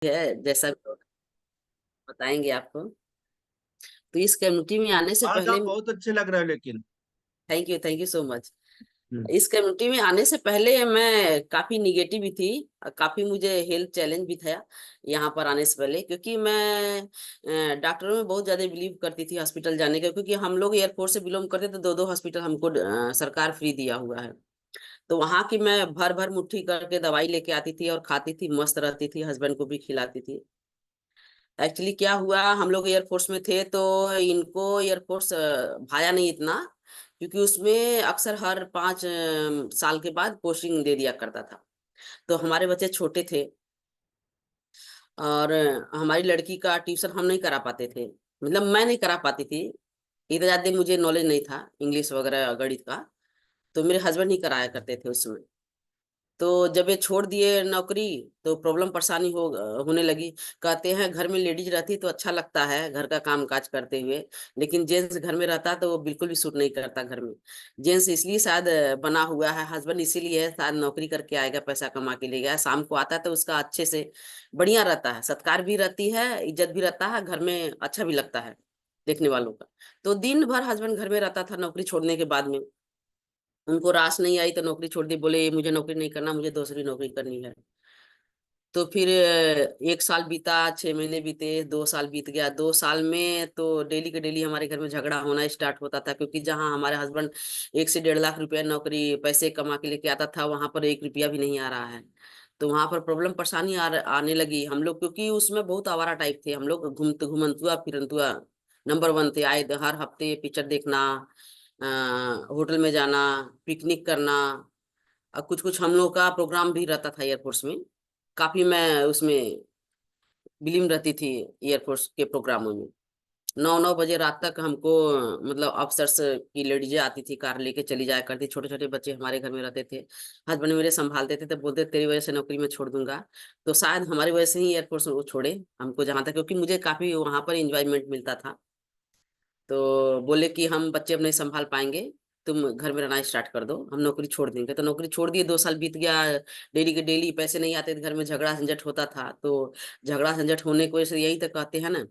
है जैसा बताएंगे आपको। तो इस कम्युनिटी में आने से आज पहले, आप बहुत अच्छे लग रहे हो लेकिन। Thank you so much. Hmm. इस कम्युनिटी में आने से पहले मैं काफी निगेटिव भी थी, काफी मुझे हेल्थ चैलेंज भी था यहाँ पर आने से पहले, क्योंकि मैं डॉक्टरों में बहुत ज्यादा बिलीव करती थी हॉस्पिटल जाने का, क्योंकि हम लोग एयरफोर्स से बिलोंग करते थे। दो दो हॉस्पिटल हमको सरकार फ्री दिया हुआ है। तो वहां की मैं भर भर मुट्ठी करके दवाई लेके आती थी और खाती थी, मस्त रहती थी, हस्बैंड को भी खिलाती थी। एक्चुअली क्या हुआ, हम लोग एयरफोर्स में थे तो इनको एयरफोर्स भाया नहीं इतना, क्योंकि उसमें अक्सर हर 5 साल के बाद पोस्टिंग दे दिया करता था। तो हमारे बच्चे छोटे थे और हमारी लड़की का ट्यूशन हम नहीं करा पाते थे, मतलब मैं नहीं करा पाती थी। इतना ज्यादा मुझे नॉलेज नहीं था इंग्लिश वगैरह गणित का, तो मेरे हस्बैंड ही कराया करते थे उस समय। तो जब ये छोड़ दिए नौकरी तो प्रॉब्लम परेशानी होने लगी। कहते हैं घर में लेडीज रहती तो अच्छा लगता है घर का काम काज करते हुए, लेकिन जेंट्स घर में रहता तो वो बिल्कुल भी सूट नहीं करता घर में। जेंट्स इसलिए शायद बना हुआ है, हस्बैंड इसीलिए है, शायद नौकरी करके आएगा, पैसा कमा के ले गया, शाम को आता है तो उसका अच्छे से बढ़िया रहता है, सत्कार भी रहती है, इज्जत भी रहता है, घर में अच्छा भी लगता है देखने वालों का। तो दिन भर हस्बैंड घर में रहता था नौकरी छोड़ने के बाद में। उनको रास नहीं आई तो नौकरी छोड़ दी, बोले "ये मुझे नौकरी नहीं करना, मुझे दूसरी नौकरी करनी है"। तो फिर 1 साल बीता, 6 महीने बीते, 2 साल बीत गया। 2 साल में तो डेली के डेली हमारे घर में झगड़ा होना स्टार्ट होता था, क्योंकि जहाँ हमारे हस्बैंड 1 से 1.5 लाख रुपया नौकरी पैसे कमा के लेके आता था, वहां पर 1 रुपया भी नहीं आ रहा है। तो वहां पर प्रॉब्लम परेशानी आने लगी हम लोग, क्योंकि उसमें बहुत आवारा टाइप थे हम लोग, घुमंतुआ फिरंतुआ नंबर 1 थे। आए हर हफ्ते पिक्चर देखना, होटल में जाना, पिकनिक करना, और कुछ कुछ हम लोग का प्रोग्राम भी रहता था एयरफोर्स में। काफी मैं उसमें बिलीव रहती थी एयरफोर्स के प्रोग्रामों में। 9 9 बजे रात तक हमको मतलब अफसर्स की लेडीजें आती थी, कार लेके चली जाया करती। छोटे छोटे बच्चे हमारे घर में रहते थे, हस्बैंड मेरे संभालते थे, तो बोलते तेरी वजह से नौकरी में छोड़ दूंगा। तो शायद हमारी वजह से ही एयरफोर्स वो छोड़े हमको जहाँ तक, क्योंकि मुझे काफी वहां पर इंजॉयमेंट मिलता था। तो बोले कि हम बच्चे अब नहीं संभाल पाएंगे, तुम घर में रहना स्टार्ट कर दो, हम नौकरी छोड़ देंगे। तो नौकरी छोड़ दिए, 2 साल बीत गया। डेली के डेली पैसे नहीं आते थे, घर में झगड़ा झंझट होता था। तो झगड़ा झंझट होने की वजह से यही तो कहते हैं ना,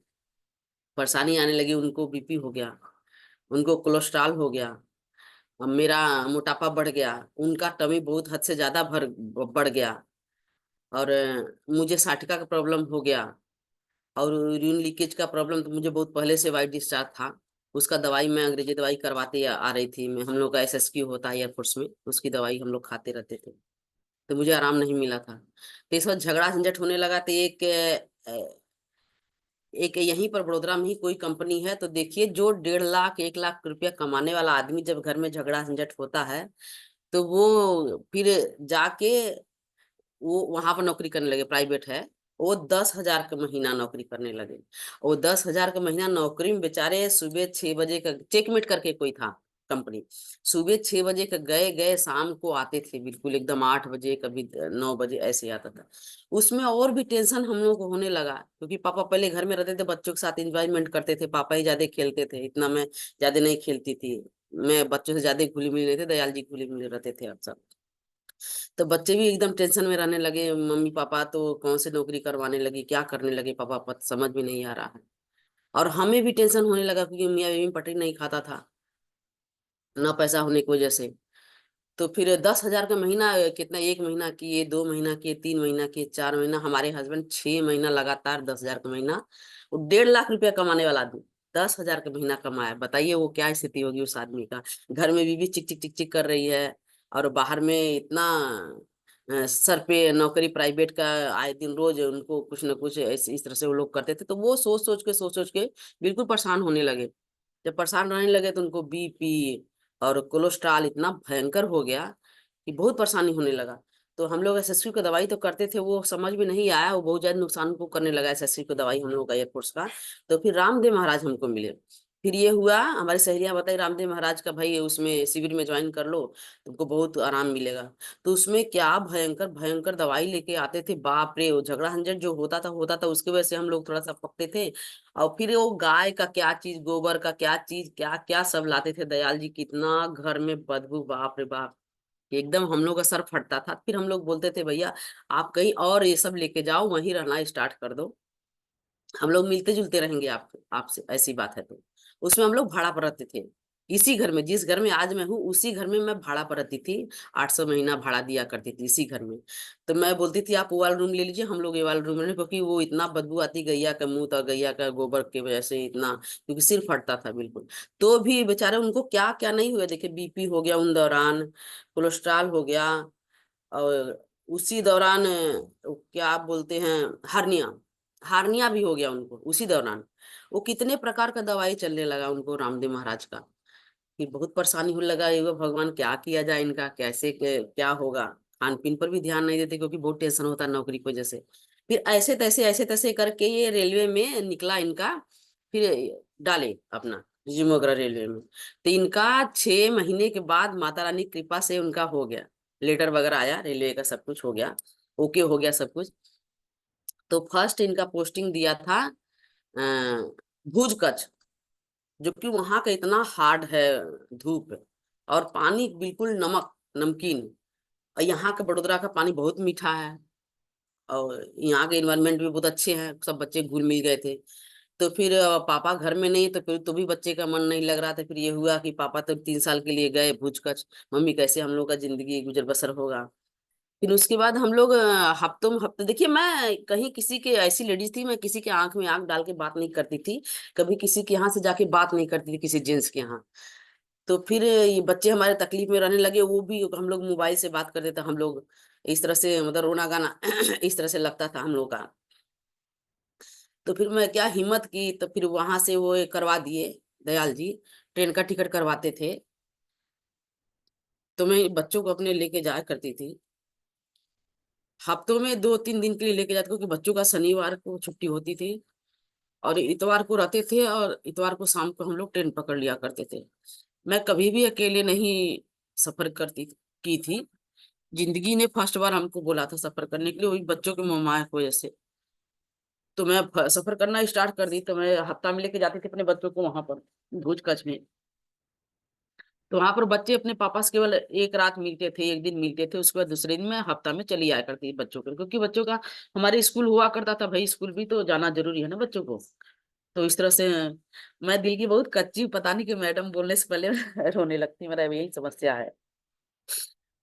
परेशानी आने लगी। उनको बीपी हो गया, उनको कोलेस्ट्रॉल हो गया, अब मेरा मोटापा बढ़ गया, उनका टमी बहुत हद से ज्यादा बढ़ गया, और मुझे साठिका का प्रॉब्लम हो गया, और यूरिन लीकेज का प्रॉब्लम तो मुझे बहुत पहले से वाइट डिस्चार्ज था। उसका दवाई मैं अंग्रेजी दवाई करवाते आ रही थी मैं, हम लोग का SSQ होता है एयरफोर्स में, उसकी दवाई हम लोग खाते रहते थे। तो मुझे आराम नहीं मिला था। तो इस वक्त झगड़ा झंझट होने लगा। तो एक यहीं पर बड़ोदरा में ही कोई कंपनी है, तो देखिए जो 1.5 लाख 1 लाख रुपया कमाने वाला आदमी जब घर में झगड़ा झंझट होता है, तो वो फिर जाके वो वहां पर नौकरी करने लगे, प्राइवेट है। वो 10 हजार का महीना नौकरी करने लगे। वो 10 हजार का महीना नौकरी में बेचारे सुबह 6 बजे का चेकमेट करके कोई था कंपनी, सुबह 6 बजे का गए गए शाम को आते थे, बिल्कुल एकदम 8 बजे, कभी 9 बजे ऐसे आता था। उसमें और भी टेंशन हम लोग को होने लगा, क्योंकि पापा पहले घर में रहते थे, बच्चों के साथ एंजॉयमेंट करते थे, पापा ही ज्यादा खेलते थे, इतना मैं ज्यादा नहीं खेलती थी। मैं बच्चों से ज्यादा घुली मिली नहीं थे, दयाल जी घुली मिली रहते थे अब सब। तो बच्चे भी एकदम टेंशन में रहने लगे, मम्मी पापा तो कौन से नौकरी करवाने लगी, क्या करने लगे पापा, समझ में नहीं आ रहा है। और हमें भी टेंशन होने लगा, क्योंकि मियाँ बीवी में पटरी नहीं खाता था ना, पैसा होने की वजह से। तो फिर 10 हजार का महीना कितना, 1 महीना किए, 2 महीना किए, 3 महीना किए, 4 महीना, हमारे हस्बैंड 6 महीना लगातार 10 हजार का महीना। वो 1.5 लाख रुपया कमाने वाला आदमी 10 हजार का महीना कमाया, बताइए वो क्या स्थिति होगी उस आदमी का। घर में बीवी चिक चिक चिक चिक कर रही है, और बाहर में इतना सर पे नौकरी प्राइवेट का, आए दिन रोज उनको कुछ ना कुछ इस तरह से वो लोग करते थे। तो वो सोच सोच के बिल्कुल परेशान होने लगे। जब परेशान रहने लगे तो उनको बीपी और कोलेस्ट्रॉल इतना भयंकर हो गया कि बहुत परेशानी होने लगा। तो हम लोग SSQ का दवाई तो करते थे, वो समझ में नहीं आया, वो बहुत ज्यादा नुकसान को करने लगा SSQ का दवाई हम लोग का एयरफोर्स का। तो फिर रामदेव महाराज हमको मिले। फिर ये हुआ, हमारी सहेलियां बताई रामदेव महाराज का भाई उसमें शिविर में ज्वाइन कर लो, तुमको बहुत आराम मिलेगा। तो उसमें क्या भयंकर भयंकर दवाई लेके आते थे, बाप रे। वो झगड़ा झंझट जो होता था उसकी वजह से हम लोग थोड़ा सा पकते थे। और फिर वो गाय का क्या चीज, गोबर का क्या चीज, क्या क्या सब लाते थे दयाल जी, कितना घर में बदबू, बाप रे बाप। कि एकदम हम लोग का सर फटता था। फिर हम लोग बोलते थे भैया आप कहीं और ये सब लेके जाओ, वहीं रहना स्टार्ट कर दो, हम लोग मिलते जुलते रहेंगे आप आपसे, ऐसी बात है। तो उसमें हम लोग भाड़ा पर रहते थे, इसी घर में, जिस घर में आज मैं हूँ उसी घर में मैं भाड़ा पर रहती थी। 800 महीना भाड़ा दिया करती थी इसी घर में। तो मैं बोलती थी आप वो वाला रूम ले लीजिए, हम लोग ये वाला रूम ले लें, क्योंकि वो इतना बदबू आती गैया का मुंह था, गैया का गोबर की वजह से इतना, क्योंकि सिर फटता था बिल्कुल। तो भी बेचारे उनको क्या क्या नहीं हुआ, देखिए बीपी हो गया उन दौरान, कोलेस्ट्रॉल हो गया, और उसी दौरान क्या आप बोलते हैं, हार्निया, हार्निया भी हो गया उनको उसी दौरान। वो कितने प्रकार का दवाई चलने लगा उनको रामदेव महाराज का, कि बहुत परेशानी होने लगा। ये भगवान क्या किया जाए इनका, कैसे क्या होगा। खान पीन पर भी ध्यान नहीं देते क्योंकि बहुत टेंशन होता है नौकरी की वजह से। फिर ऐसे तैसे करके ये रेलवे में निकला इनका, फिर डाले अपना रिज्यूम वगैरह रेलवे में। तो इनका 6 महीने के बाद माता रानी की कृपा से उनका हो गया, लेटर वगैरह आया रेलवे का, सब कुछ हो गया, ओके हो गया सब कुछ। तो फर्स्ट इनका पोस्टिंग दिया था भुज कच्छ, जो कि वहां का इतना हार्ड है, धूप, और पानी बिल्कुल नमक नमकीन। और यहाँ का बड़ोदरा का पानी बहुत मीठा है, और यहाँ के इन्वायरमेंट भी बहुत अच्छे हैं, सब बच्चे घुल मिल गए थे। तो फिर पापा घर में नहीं, तो फिर तो भी बच्चे का मन नहीं लग रहा था। फिर ये हुआ कि पापा तो 3 साल के लिए गए भूज कच्छ, मम्मी कैसे हम लोग का जिंदगी गुजर बसर होगा। फिर उसके बाद हम लोग हफ्तों में हफ्ते, देखिए मैं कहीं किसी के, ऐसी लेडीज थी मैं किसी के आंख में आंख डाल के बात नहीं करती थी, कभी किसी के यहाँ से जाके बात नहीं करती थी किसी जेंट्स के यहाँ। तो फिर ये बच्चे हमारे तकलीफ में रहने लगे, वो भी हम लोग मोबाइल से बात करते थे हम लोग, इस तरह से मतलब रोना गाना इस तरह से लगता था हम लोग का। तो फिर मैं क्या हिम्मत की, तो फिर वहां से वो करवा दिए दयाल जी, ट्रेन का टिकट करवाते थे। तो मैं बच्चों को अपने लेके जाया करती थी, हफ्तों में 2-3 दिन के लिए लेके जाते, क्योंकि बच्चों का शनिवार को छुट्टी होती थी और इतवार को रहते थे, और इतवार को शाम को हम लोग ट्रेन पकड़ लिया करते थे। मैं कभी भी अकेले नहीं सफर करती की थी, जिंदगी ने फर्स्ट बार हमको बोला था सफर करने के लिए, वही बच्चों के ममाया की वजह से। तो मैं सफर करना स्टार्ट कर दी, तो मैं हफ्ता में लेके जाती थी अपने बच्चों को वहां पर भूज कच्छ में। तो वहां पर बच्चे अपने पापा से केवल एक रात मिलते थे, एक दिन मिलते थे, उसके बाद दूसरे दिन मैं हफ्ता में चली आया करती थी बच्चों को, क्योंकि बच्चों का हमारे स्कूल हुआ करता था, भाई स्कूल भी तो जाना जरूरी है ना बच्चों को। तो इस तरह से मैं दिल की बहुत कच्ची, पता नहीं कि मैडम बोलने से पहले रोने लगती, मेरा यही समस्या है।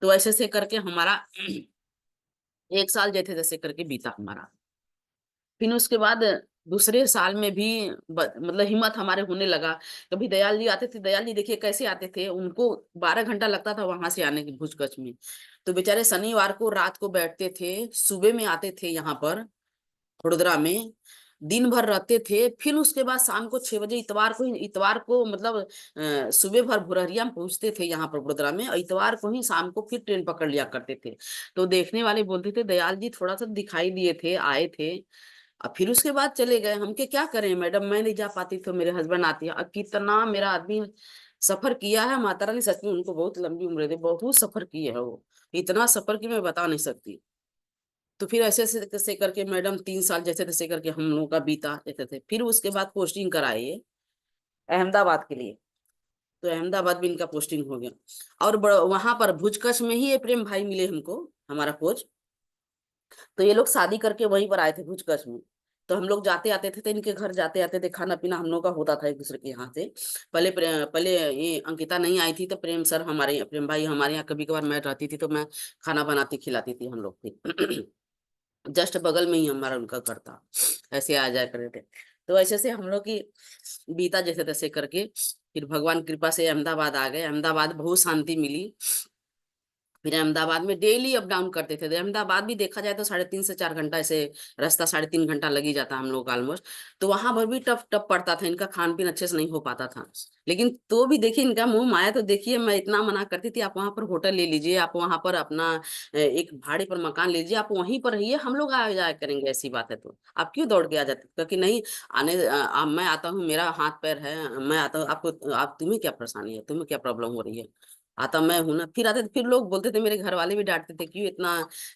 तो ऐसे से करके हमारा 1 साल जैसे तैसे करके बीता हमारा। फिर उसके बाद दूसरे साल में भी मतलब हिम्मत हमारे होने लगा। कभी दयाल जी आते थे, दयाल जी देखिए कैसे आते थे, उनको 12 घंटा लगता था वहां से आने की भुज कच्छ में। तो बेचारे शनिवार को रात को बैठते थे, सुबह में आते थे यहाँ पर वडोदरा में, दिन भर रहते थे, फिर उसके बाद शाम को 6 बजे, इतवार को मतलब सुबह भर भोरहरिया में पहुंचते थे यहाँ पर वडोदरा में, और इतवार को ही शाम को फिर ट्रेन पकड़ लिया करते थे। तो देखने वाले बोलते थे दयाल जी थोड़ा सा दिखाई दिए थे, आए थे, अब फिर उसके बाद चले गए। हम के क्या करें मैडम, मैं नहीं जा पाती तो मेरे हस्बैंड आती है। अब कितना मेरा आदमी सफर किया है, माता रानी सच में उनको बहुत लंबी उम्र दे, बहुत सफर किए है वो, इतना सफर की मैं बता नहीं सकती। तो फिर ऐसे ऐसे कैसे करके मैडम 3 साल जैसे तैसे करके हम लोगों का बीता जैसे थे। फिर उसके बाद पोस्टिंग कराए ये अहमदाबाद के लिए, तो अहमदाबाद भी इनका पोस्टिंग हो गया। और वहां पर भुज कच्छ में ही ये प्रेम भाई मिले हमको, हमारा कोच। तो ये लोग शादी करके वहीं पर आए थे भुज कच्छ में। तो हम लोग जाते आते थे, तो इनके घर जाते आते थे, खाना पीना हम लोग का होता था एक दूसरे के यहाँ से। पहले ये अंकिता नहीं आई थी, तो प्रेम सर हमारे, प्रेम भाई हमारे यहाँ कभी कभार मैं रहती थी, तो मैं खाना बनाती खिलाती थी हम लोग की। जस्ट बगल में ही हमारा उनका घर था, ऐसे आ जाया करते थे। तो ऐसे से हम लोग की बीता जैसे तैसे करके, फिर भगवान कृपा से अहमदाबाद आ गए। अहमदाबाद बहुत शांति मिली। फिर अहमदाबाद में डेली अप डाउन करते थे। तो अहमदाबाद भी देखा जाए तो 3.5 से 4 घंटा ऐसे रास्ता, 3.5 घंटा लग ही जाता हम लोग का ऑलमोस्ट। तो वहां पर भी टफ टफ पड़ता था, इनका खान पीन अच्छे से नहीं हो पाता था। लेकिन तो भी देखिए इनका मुंह माया, तो देखिए मैं इतना मना करती थी, आप वहां पर होटल ले लीजिए, आप वहां पर अपना एक भाड़े पर मकान ले लीजिए, आप वहीं पर रहिए, हम लोग आ जाया करेंगे, ऐसी बात है तो आप क्यों दौड़ के आ जाते, क्योंकि नहीं मैं आता हूँ, मेरा हाथ पैर है, मैं आता हूँ, आपको आप तुम्हें क्या परेशानी है, तुम्हें क्या प्रॉब्लम हो रही है, आता मैं हूं ना। फिर आते थे, फिर लोग बोलते थे, मेरे घर वाले भी डांटते थे, क्यों इतना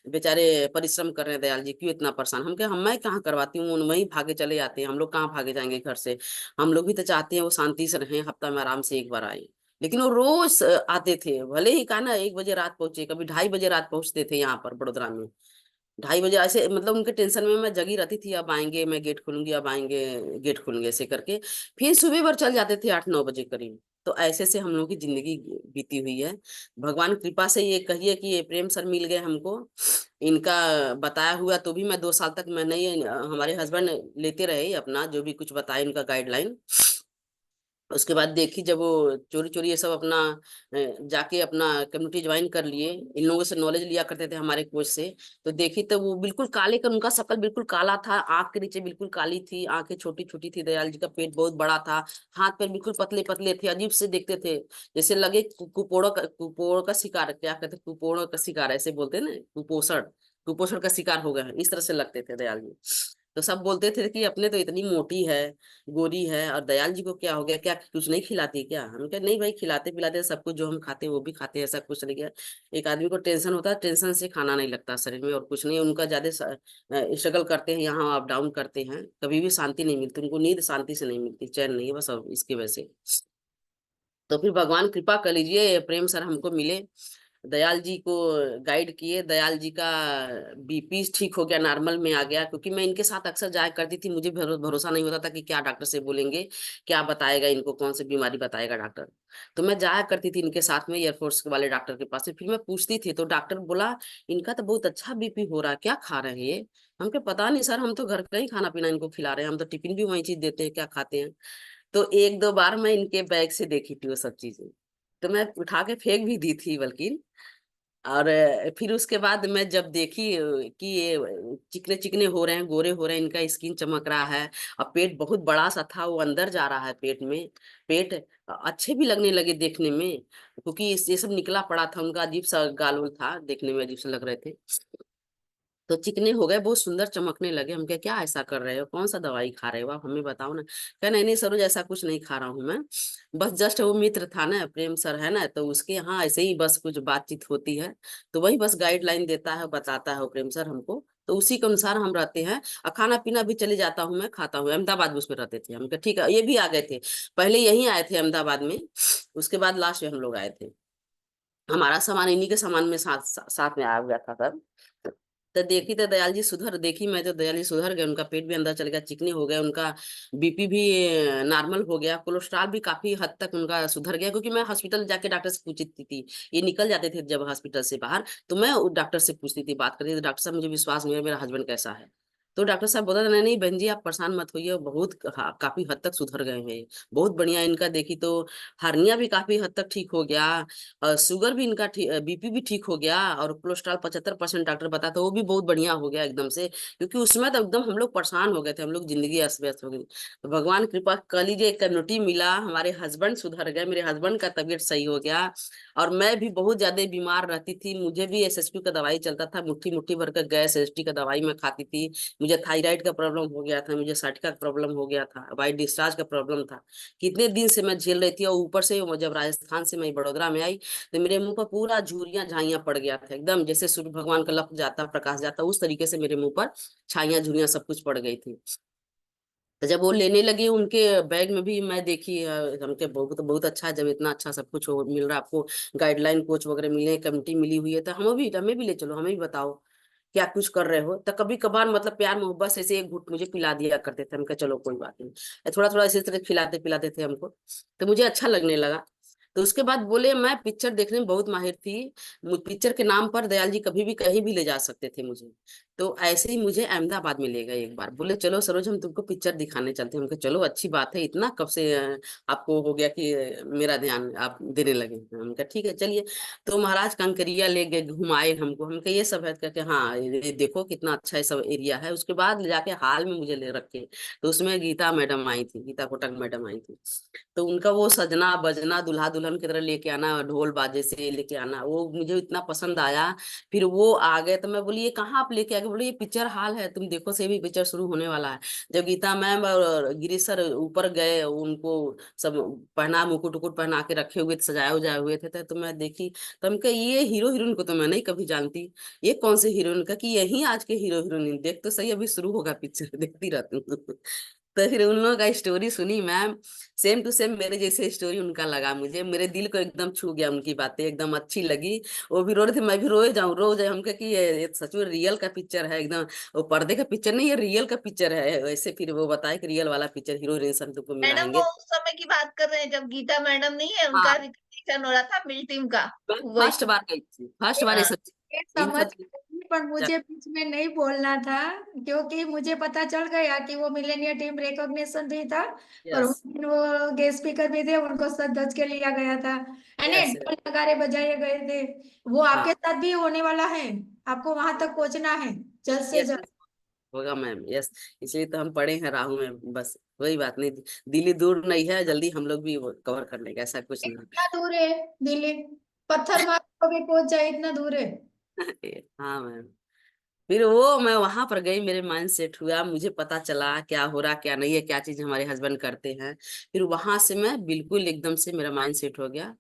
बेचारे परिश्रम कर रहे हैं दयाल जी, क्यों इतना परेशान। हम क्या, हम मैं कहाँ करवाती हूँ, वही भागे चले जाते हैं, हम लोग कहाँ भागे जाएंगे घर से। हम लोग भी तो चाहते हैं वो शांति से रहें, हफ्ता में आराम से एक बार आए। लेकिन वो रोज आते थे, भले ही कहा ना 1 बजे रात पहुंचे, कभी 2:30 बजे रात पहुंचते थे यहाँ पर बड़ोदरा में। 2:30 बजे ऐसे, मतलब उनके टेंशन में मैं जगी रहती थी, अब आएंगे, मैं गेट खोलूंगी, अब आएंगे, गेट खोलूंगी, ऐसे करके फिर सुबह भर चल जाते थे 8-9 बजे करीब। तो ऐसे से हम लोगों की जिंदगी बीती हुई है। भगवान कृपा से ये कहिए कि ये प्रेम सर मिल गए हमको, इनका बताया हुआ तो भी मैं 2 साल तक मैं नहीं, हमारे हस्बैंड लेते रहे अपना जो भी कुछ बताए उनका गाइडलाइन। उसके बाद देखी जब वो चोरी चोरी ये सब अपना जाके अपना कम्युनिटी ज्वाइन कर लिए, इन लोगों से नॉलेज लिया करते थे हमारे कोच से। तो देखी तो वो बिल्कुल काले का, उनका शक्ल बिल्कुल काला था, आंख के नीचे बिल्कुल काली थी, आंखें छोटी छोटी थी, दयाल जी का पेट बहुत बड़ा था, हाथ पैर बिल्कुल पतले पतले थे, अजीब से दिखते थे, जैसे लगे कुपोड़ों का शिकार, क्या कहते, कुपोड़ों का शिकार ऐसे बोलते हैं ना, कुपोषण, कुपोषण का शिकार हो गए हैं, इस तरह से लगते थे दयाल जी। तो सब बोलते थे कि अपने तो इतनी मोटी है, गोरी है, और दयाल जी को क्या हो गया, क्या कुछ नहीं खिलाती क्या? हम कहे नहीं भाई, खिलाते पिलाते सब कुछ, जो हम खाते हैं वो भी खाते हैं, ऐसा कुछ नहीं है। एक आदमी को टेंशन होता है, टेंशन से खाना नहीं लगता शरीर में, और कुछ नहीं, उनका ज्यादा स्ट्रगल करते हैं, यहाँ अप डाउन करते हैं, कभी भी शांति नहीं मिलती उनको, नींद शांति से नहीं मिलती, चैन नहीं है बस, अब इसकी वजह से। तो फिर भगवान कृपा कर लीजिए, प्रेम सर हमको मिले, दयाल जी को गाइड किए, दयाल जी का बीपी ठीक हो गया, नॉर्मल में आ गया, क्योंकि मैं इनके साथ अक्सर जाया करती थी, मुझे भरोसा नहीं होता था कि क्या डॉक्टर से बोलेंगे, क्या बताएगा इनको, कौन सी बीमारी बताएगा डॉक्टर। तो मैं जाया करती थी इनके साथ में एयरफोर्स वाले डॉक्टर के पास में, फिर मैं पूछती थी, तो डॉक्टर बोला इनका तो बहुत अच्छा बीपी हो रहा है, क्या खा रहे हैं ये? हमके पता नहीं सर, हम तो घर का ही खाना पीना इनको खिला रहे हैं, हम तो टिफिन भी वही चीज देते हैं, क्या खाते हैं। तो 1-2 बार मैं इनके बैग से देखी थी वो सब चीजें, तो मैं उठा के फेंक भी दी थी बल्कि। और फिर उसके बाद मैं जब देखी कि ये चिकने चिकने हो रहे हैं, गोरे हो रहे हैं, इनका स्किन चमक रहा है, और पेट बहुत बड़ा सा था, वो अंदर जा रहा है पेट में, पेट अच्छे भी लगने लगे देखने में, क्योंकि ये सब निकला पड़ा था, उनका अजीब सा गाल उल था, देखने में अजीब से लग रहे थे। तो चिकने हो गए, बहुत सुंदर चमकने लगे। हम क्या, क्या ऐसा कर रहे हो, कौन सा दवाई खा रहे हो आप, हमें बताओ ना। क्या, नहीं नहीं सरोज, ऐसा कुछ नहीं खा रहा हूँ मैं, बस जस्ट वो मित्र था ना, प्रेम सर है ना, तो उसके यहाँ ऐसे ही बस कुछ बातचीत होती है, तो वही बस गाइडलाइन देता है, बताता है वो प्रेम सर हमको, तो उसी के अनुसार हम रहते हैं। और खाना पीना भी चले जाता हूँ मैं, खाता हूँ, अहमदाबाद में उसमें रहते थे हम, क्या ठीक है, ये भी आ गए थे, पहले यहीं आए थे अहमदाबाद में, उसके बाद लास्ट में हम लोग आए थे, हमारा सामान इन्हीं के सामान में साथ में आ गया था तब। तो देखी तो दयाल जी सुधर, देखी मैं तो दयाल जी सुधर गए, उनका पेट भी अंदर चल गया, चिकने हो गए, उनका बीपी भी नॉर्मल हो गया, कोलेस्ट्रॉल भी काफी हद तक उनका सुधर गया, क्योंकि मैं हॉस्पिटल जाके डॉक्टर से पूछती थी, ये निकल जाते थे जब हॉस्पिटल से बाहर, तो मैं डॉक्टर से पूछती थी, बात करती थी, डॉक्टर साहब मुझे विश्वास नहीं है, मेरा हस्बैंड कैसा है? तो डॉक्टर साहब बोला नहीं नहीं बहन जी, आप परेशान मत होइए, बहुत काफी हद तक सुधर गए हैं, बहुत बढ़िया इनका, देखी तो हार्निया भी काफी हद तक ठीक हो गया, शुगर भी इनका बीपी भी ठीक हो गया, और कोलेस्ट्रॉल 75% डॉक्टर बताता, वो भी बहुत बढ़िया हो गया एकदम से, क्योंकि उसमें तो एकदम हम लोग परेशान हो गए थे, हम लोग जिंदगी अस्त व्यस्त हो गई। तो भगवान कृपा कर लीजिए, एक कम्युनिटी मिला, हमारे हस्बैंड सुधर गए, मेरे हस्बैंड का तबीयत सही हो गया, और मैं भी बहुत ज्यादा बीमार रहती थी, मुझे भी एसएसपी का दवाई चलता था, मुट्ठी मुट्ठी भर कर गैस एसटी का दवाई मैं खाती थी, मुझे थायराइड का प्रॉब्लम हो गया था, मुझे साइटिका का प्रॉब्लम हो गया था, वाइट डिस्चार्ज का प्रॉब्लम था, कितने दिन से मैं झेल रही थी, और ऊपर से जब राजस्थान से मैं बड़ोदरा में आई, तो मेरे मुंह पर पूरा झुर्रियां झाइयां पड़ गया था, एकदम जैसे सूर्य भगवान का लप जाता, प्रकाश जाता, उस तरीके से मेरे मुंह पर छाइयां झुर्रियां सब कुछ पड़ गई थी। तो जब वो लेने लगे, उनके बैग में भी मैं देखी, हमके बहुत बहुत अच्छा है, जब इतना अच्छा सब कुछ मिल रहा है आपको, गाइडलाइन कोच वगैरह मिले, कमिटी मिली हुई है, तो हमें भी ले चलो, हमें भी बताओ क्या कुछ कर रहे हो। तो कभी कभार मतलब प्यार मोहब्बत से ऐसे एक घूंट मुझे पिला दिया करते थे, हम कहा चलो कोई बात नहीं, थोड़ा थोड़ा इसी तरह खिलाते पिलाते थे हमको, तो मुझे अच्छा लगने लगा। तो उसके बाद बोले, मैं पिक्चर देखने में बहुत माहिर थी, पिक्चर के नाम पर दयाल जी कभी भी कहीं भी ले जा सकते थे मुझे। तो ऐसे ही मुझे अहमदाबाद में ले गए एक बार, बोले चलो सरोज हम तुमको पिक्चर दिखाने चलते हैं, उनके चलो अच्छी बात है, इतना कब से आपको हो गया कि मेरा ध्यान आप देने लगे, उनका ठीक है चलिए। तो महाराज कंकरिया ले गए, घुमाए हमको, हम कहे ये सब है करके, हाँ ये देखो कितना अच्छा ये सब एरिया है। उसके बाद ले जाके हाल में मुझे ले रखे, तो उसमें गीता मैडम आई थी, गीता कोटक मैडम आई थी, तो उनका वो सजना बजना, दुल्हा दुल्हन की तरह लेके आना, ढोल बाजे से लेके आना, वो मुझे इतना पसंद आया। फिर वो आ गए, तो मैं बोली ये कहाँ आप लेके आ गए? बोले ये पिक्चर हॉल है, तुम देखो से भी पिक्चर शुरू होने वाला है। जब गीता मैम और गिरीश सर ऊपर गए, उनको सब पहना, मुकुट उकुट पहना के रखे हुए थे, सजाए उजाए हुए थे, तो मैं देखी, तो हम कहा ये हीरो हीरोइन को तो मैं नहीं कभी जानती, ये कौन से हीरोइन का, कि यही आज के हीरो हीरोइन, देख तो सही अभी शुरू होगा पिक्चर, देखती रहती हूँ। तो फिर उन लोगों का स्टोरी सुनी मैम, सेम टू सेम मेरे जैसे स्टोरी उनका लगा मुझे, मेरे दिल को एकदम छू गया, उनकी बातें एकदम अच्छी लगी। वो भी रो रहे थे, मैं भी रोए जाऊं, रो जाए, हम कहा कि ये सच में रियल का पिक्चर है एकदम, वो पर्दे का पिक्चर नहीं, ये रियल का पिक्चर है। वैसे फिर वो बताए कि रियल वाला पिक्चर, हीरो हीरोइन सब तुमको मैडम वो मिलाएंगे। उस समय की बात कर रहे हैं जब गीता मैडम नहीं है, उनका हाँ, रिकग्निशन हो रहा था मिल टीम का। मैं वही। फर्स्ट बार गई थी, फर्स्ट बार ये हाँ। सब ये इन समझ सब गई, पर मुझे बीच में नहीं बोलना था, क्योंकि मुझे पता चल गया कि वो मिलेनियर टीम रिकॉग्निशन भी था, और यस उस दिन वो गेस्ट स्पीकर भी थे, उनको श्रद्धांजलि के लिया गया था, है ना, यस ढोल नगाड़े बजाए गए थे। वो हाँ आपके साथ भी होने वाला है, आपको वहां तक पहुंचना है जल्द से यस, जल्द। होगा मैम, यस। इसलिए तो हम पढ़े हैं राहु में, बस वही बात नहीं, दिल्ली दूर नहीं है, जल्दी हम लोग भी कवर कर लेंगे, ऐसा कुछ नहीं। इतना दूर है दिल्ली, पत्थर मार को भी पहुंच जाए, इतना दूर है। हाँ मैम। फिर वो मैं वहां पर गई, मेरे माइंड सेट हुआ, मुझे पता चला क्या हो रहा क्या नहीं है, क्या चीज हमारे हस्बैंड करते हैं। फिर वहां से मैं बिल्कुल एकदम से मेरा माइंड सेट हो गया,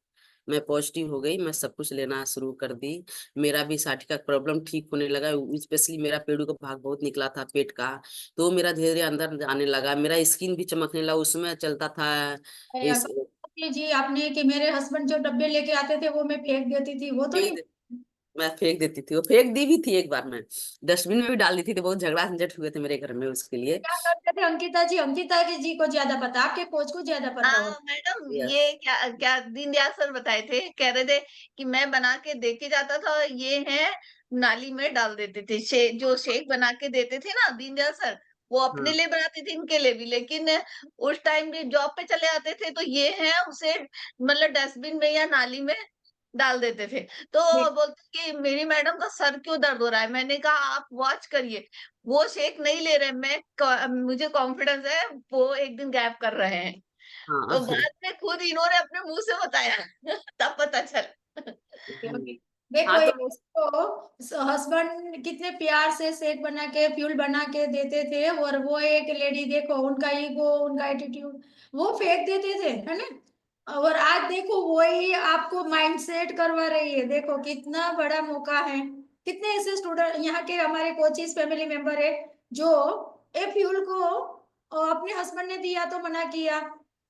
मैं पॉजिटिव हो गई, मैं सब कुछ लेना शुरू कर दी। मेरा भी साथी का प्रॉब्लम ठीक होने लगा, स्पेशली मेरा पेड़ू का भाग बहुत निकला था पेट का, तो मेरा धीरे धीरे अंदर आने लगा, मेरा स्किन भी चमकने लगा, उसमें चलता था अरे इस जी, आपने कि मेरे हस्बैंड जो डब्बे लेके आते थे वो मैं फेंक देती थी, वो तो नहीं। मैं फेंक देती थी, वो फेंक दी भी थी एक बार, मैं डस्टबिन में भी डाल दी थी, तो बहुत झगड़ा झंझट हुए थे मेरे घर में उसके लिए। क्या करते थे अंकिता जी, अंकिता जी को ज्यादा पता, आपके कोच को ज्यादा पता हो। हाँ मैडम, यस ये क्या क्या दीनदयाल सर बताए थे, कह रहे थे कि मैं बना के दे के जाता था, ये है नाली में डाल देते थे, जो शेक बना के देते थे ना दीनदयाल सर, वो अपने हाँ लिए बनाते थे, इनके लिए भी, लेकिन उस टाइम भी जॉब पे चले आते थे तो ये है उसे मतलब डस्टबिन में या नाली में डाल देते थे। तो बोलते कि मेरी मैडम का सर क्यों दर्द हो रहा है, मैंने कहा आप वॉच करिए, वो शेक नहीं ले रहे, मुझे कॉन्फिडेंस है वो एक दिन गैप कर रहे हैं। हाँ तो बाद में खुद इन्होंने अपने मुंह से बताया तब पता चला। देखो हाँ एक तो तो हस्बैंड कितने प्यार से शेक बना के फ्यूल बना के देते थे, और वो एक लेडी देखो उनका ईगो, उनका एटीट्यूड, वो फेंक देते थे, है ना। और आज देखो वही आपको माइंड सेट करवा रही है, देखो कितना बड़ा मौका है। कितने ऐसे स्टूडेंट यहाँ के हमारे कोचिस फैमिली मेंबर है जो ए फ्यूल को अपने हस्बैंड ने दिया तो मना किया,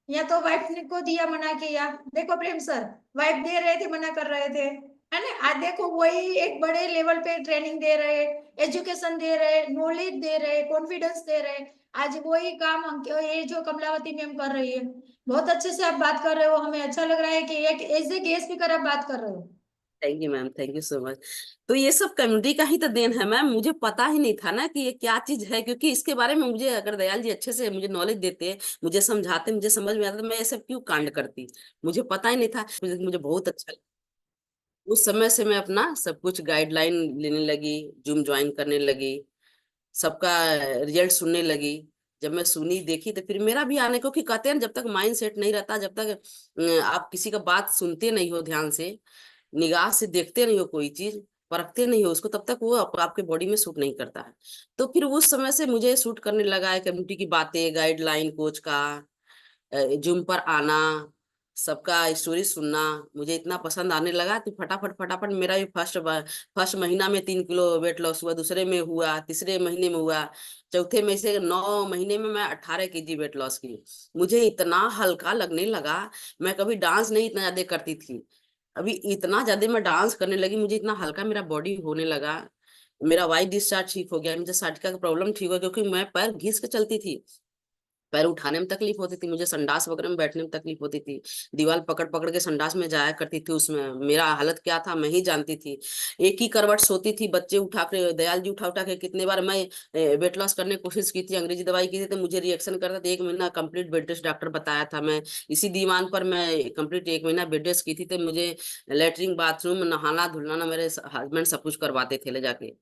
या तो वाइफ ने को दिया मना किया, देखो प्रेम सर, वाइफ दे रहे थे मना कर रहे थे, है ना। आज देखो वही एक बड़े लेवल पे ट्रेनिंग दे रहे, एजुकेशन दे रहे, नॉलेज दे रहे, कॉन्फिडेंस दे रहे। आज वही काम ये जो कमलावती मैम कर रही है, बहुत अच्छे से आप बात कर रहे हो, हमें अच्छा लग रहा है कि एक एज ए गेस्ट स्पीकर आप बात कर रहे हो। Thank you ma'am, thank you so much. तो ये सब कम्युनिटी का ही तो देन है मैम, मुझे पता ही नहीं था ना कि ये क्या चीज है, क्योंकि इसके बारे में मुझे अगर दयाल जी अच्छे से मुझे नॉलेज देते, मुझे समझाते, मुझे समझ में आता, तो मैं ये सब क्यों कांड करती, मुझे पता ही नहीं था। मुझे बहुत अच्छा लगा। उस समय से मैं अपना सब कुछ गाइडलाइन लेने लगी, जिम ज्वाइन करने लगी, सबका रिजल्ट सुनने लगी। जब मैं सुनी देखी तो फिर मेरा भी आने को, कि कहते हैं ना, जब तक माइंड सेट नहीं रहता, जब तक आप किसी का बात सुनते नहीं हो ध्यान से, निगाह से देखते नहीं हो कोई चीज, परखते नहीं हो उसको, तब तक वो आपके बॉडी में सूट नहीं करता है। तो फिर उस समय से मुझे सूट करने लगा है कम्युनिटी की बातें, गाइडलाइन कोच का, जूम पर आना, सबका स्टोरी सुनना, मुझे इतना पसंद आने लगा कि फटाफट फटाफट मेरा भी फर्स्ट महीना में 3 किलो वेट लॉस हुआ, दूसरे में हुआ, तीसरे महीने में हुआ, चौथे में से 9 महीने में मैं 18 kg वेट लॉस की। मुझे इतना हल्का लगने लगा, मैं कभी डांस नहीं इतना ज्यादा करती थी, अभी इतना ज्यादा मैं डांस करने लगी, मुझे इतना हल्का मेरा बॉडी होने लगा। मेरा वाइट डिस्चार्ज ठीक हो गया, मुझे साइटिका का प्रॉब्लम ठीक हो गया, क्योंकि मैं पैर घिस के चलती थी, पैर उठाने में तकलीफ होती थी, मुझे संडास वगैरह में बैठने में तकलीफ होती थी, दीवार पकड़ पकड़ के संडास में जाया करती थी, उसमें मेरा हालत क्या था मैं ही जानती थी। एक ही करवट सोती थी, बच्चे उठा के, दयाल जी उठा उठा के, कितने बार मैं वेट लॉस करने की कोशिश की थी, अंग्रेजी दवाई की थी, तो मुझे रिएक्शन करता था। 1 महीना कंप्लीट बेड रेस्ट डॉक्टर बताया था, मैं इसी दीवान पर मैं कंप्लीट 1 महीना बेड रेस्ट की थी, तो मुझे लेटरिन बाथरूम नहाना धुलना मेरे हस्बैंड सब कुछ करवाते थे ले जाके,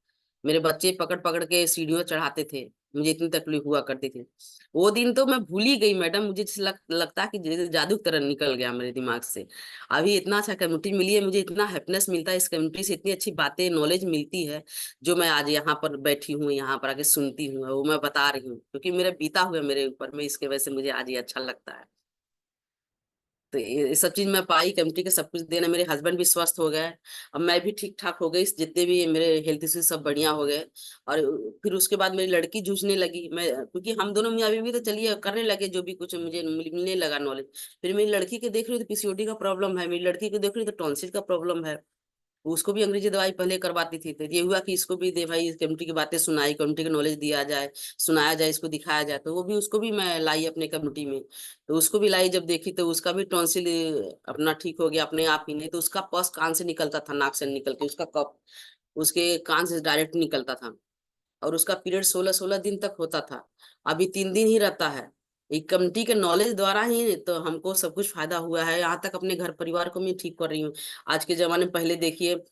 मेरे बच्चे पकड़ पकड़ के सीढ़ियों चढ़ाते थे, मुझे इतनी तकलीफ हुआ करती थी। वो दिन तो मैं भूल ही गई मैडम, मुझे जैसे लगता कि जैसे जादू की तरह निकल गया मेरे दिमाग से। अभी इतना अच्छा कम्युनिटी मिली है मुझे, इतना हैप्पीनेस मिलता है इस कम्युनिटी से, इतनी अच्छी बातें नॉलेज मिलती है, जो मैं आज यहाँ पर बैठी हूँ, यहाँ पर आके सुनती हूँ, वो मैं बता रही हूँ, क्योंकि मेरा बीता हुआ मेरे ऊपर में, इसके वजह से मुझे आज ये अच्छा लगता है। तो ये सब चीज मैं पाई, कम्युनिटी के सब कुछ देना। मेरे हस्बैंड भी स्वस्थ हो गए, अब मैं भी ठीक ठाक हो गई, जितने भी मेरे हेल्थ इश्यू सब बढ़िया हो गए। और फिर उसके बाद मेरी लड़की जूझने लगी, मैं क्योंकि हम दोनों मियाँ बीवी तो चलिए करने लगे जो भी कुछ मुझे मिलने लगा नॉलेज। फिर मेरी लड़की के देख रही तो पीसीओडी का प्रॉब्लम है, मेरी लड़की को देख रही तो टॉन्सिल का प्रॉब्लम है। उसको भी अंग्रेजी दवाई पहले करवाती थी, तो ये हुआ कि इसको भी दे भाई, कम्युनिटी की बातें सुनाई, कम्युनिटी का नॉलेज दिया जाए, सुनाया जाए, इसको दिखाया जाए। तो वो भी, उसको भी मैं लाई अपने कम्युनिटी में। तो उसको भी लाई, जब देखी तो उसका भी टॉन्सिल अपना ठीक हो गया अपने आप ही। नहीं तो उसका पस कान से निकलता था, नाक से निकल के, उसका कफ उसके कान से डायरेक्ट निकलता था। और उसका पीरियड 16-16 दिन तक होता था, अभी 3 दिन ही रहता है। एक कम्युनिटी के नॉलेज द्वारा ही तो हमको सब कुछ फायदा हुआ है, यहाँ तक अपने घर परिवार को मैं ठीक कर रही हूँ। आज के जमाने में पहले देखिए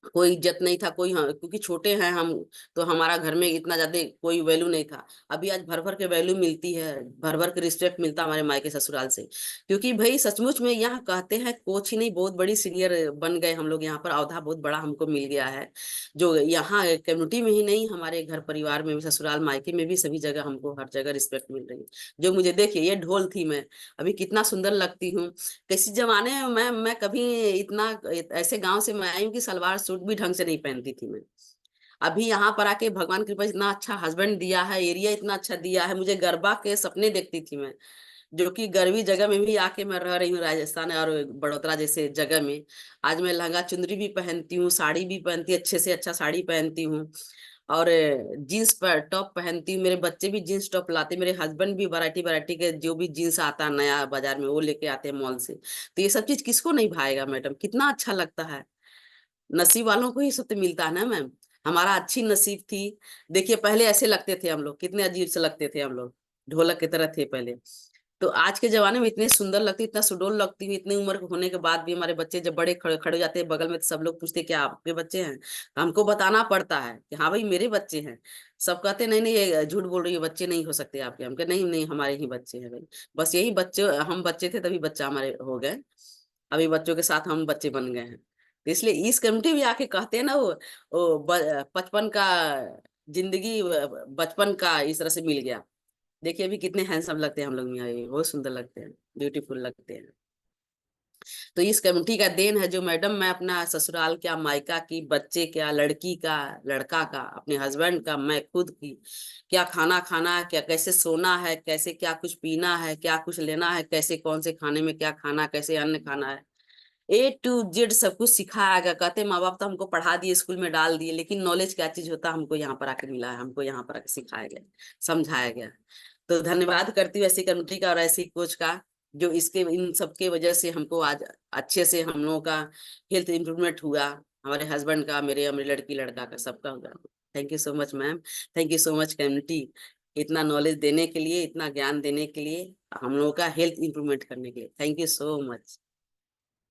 कोई इज्जत नहीं था, कोई, हाँ, क्योंकि छोटे हैं हम, तो हमारा घर में इतना ज्यादा कोई वैल्यू नहीं था। अभी आज भर भर के वैल्यू मिलती है, भर भर के रिस्पेक्ट मिलता है हमारे मायके ससुराल से। क्योंकि भाई सचमुच में यहाँ कहते हैं कोच ही नहीं, बहुत बड़ी सीनियर बन गए हम लोग, यहाँ पर औहदा बहुत बड़ा हमको मिल गया है। जो यहाँ कम्युनिटी में ही नहीं, हमारे घर परिवार में भी, ससुराल मायके में भी, सभी जगह हमको हर जगह रिस्पेक्ट मिल रही है। जो मुझे देखिए, ये ढोल थी मैं, अभी कितना सुंदर लगती हूँ। किसी जमाने में मैं कभी इतना, ऐसे गांव से मैं आई हूँ कि सलवार सूट भी ढंग से नहीं पहनती थी मैं। अभी यहाँ पर आके भगवान की कृपा से इतना अच्छा हस्बैंड दिया है, एरिया इतना अच्छा दिया है मुझे। गरबा के सपने देखती थी मैं, जो कि गर्वी जगह में भी आके मैं रह रही हूँ, राजस्थान और बड़ौदा जैसे जगह में। आज मैं लहंगा चुंदरी भी पहनती हूँ, साड़ी भी पहनती, अच्छे से अच्छा साड़ी पहनती हूँ। और जीन्स पर टॉप पहनती हूँ, मेरे बच्चे भी जीन्स टॉप लाते, मेरे हस्बैंड भी वैरायटी वैरायटी के जो भी जीन्स आता है नया बाजार में वो लेके आते हैं मॉल से। तो ये सब चीज किसको नहीं भाएगा मैडम, कितना अच्छा लगता है। नसीब वालों को ही सब तो मिलता है ना मैम। हमारा अच्छी नसीब थी। देखिए पहले ऐसे लगते थे हम लोग, कितने अजीब से लगते थे हम लोग, ढोलक की तरह थे पहले। तो आज के जमाने में इतने सुंदर लगती, इतना सुडौल लगती हूँ, इतनी उम्र होने के बाद भी। हमारे बच्चे जब बड़े खड़े खड़े हो जाते हैं बगल में, तो सब लोग पूछते क्या आपके बच्चे हैं? तो हमको बताना पड़ता है कि हाँ भाई मेरे बच्चे हैं। सब कहते नहीं नहीं ये झूठ बोल रही है, बच्चे नहीं हो सकते आपके। हम कहे नहीं नहीं हमारे ही बच्चे हैं भाई। बस यही बच्चे, हम बच्चे थे तभी बच्चा हमारे हो गए, अभी बच्चों के साथ हम बच्चे बन गए हैं। तो इसलिए इस कम्युनिटी भी आके कहते हैं ना, वो बचपन का जिंदगी, बचपन का इस तरह से मिल गया। देखिए अभी कितने हैंडसम लगते हैं हम लोग, मियाँ ये बहुत सुंदर लगते हैं, ब्यूटीफुल लगते हैं। तो इस कम्युनिटी का देन है जो मैडम, मैं अपना ससुराल क्या, मायका की, बच्चे क्या, लड़की का, लड़का का, अपने हस्बैंड का, मैं खुद की, क्या खाना खाना है, क्या कैसे सोना है, कैसे क्या कुछ पीना है, क्या कुछ लेना है, कैसे कौन से खाने में क्या खाना, कैसे अन्न खाना है, A to Z सब कुछ सिखाया गया। कहते माँ बाप तो हमको पढ़ा दिए, स्कूल में डाल दिए, लेकिन नॉलेज क्या चीज होता है हमको यहाँ पर आके मिला है, हमको यहाँ पर आके सिखाया गया, समझाया गया। तो धन्यवाद करती हूँ ऐसी कमेटी का और ऐसी कोच का, जो इसके इन सब के वजह से हमको आज अच्छे से हम लोगों का हेल्थ इंप्रूवमेंट हुआ, हमारे हस्बैंड का, मेरे मेरी लड़की लड़का का, सबका हुआ। Thank you so much ma'am, thank you so much community, इतना नॉलेज देने के लिए, इतना ज्ञान देने के लिए, हम लोगों का हेल्थ इंप्रूवमेंट करने के लिए। Thank you so much.